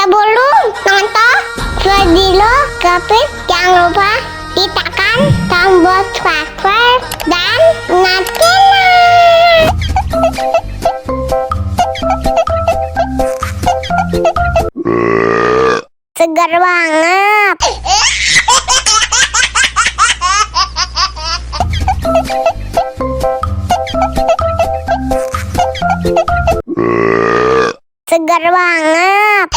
sebelum nonton video Kepit, jangan lupa ditekan tombol subscribe dan nyalakan segar banget. Segar banget.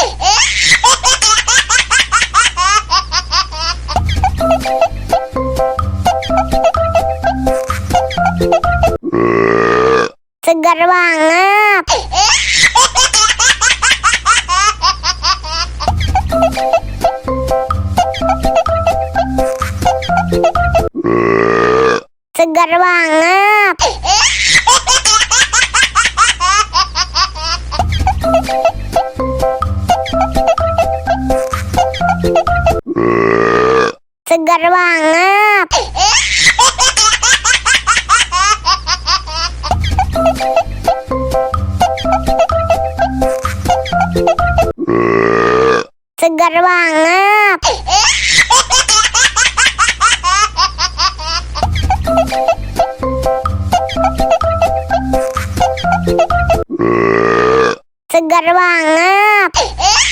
Segar banget. Segar banget. Segar banget. Segar banget. Segar banget.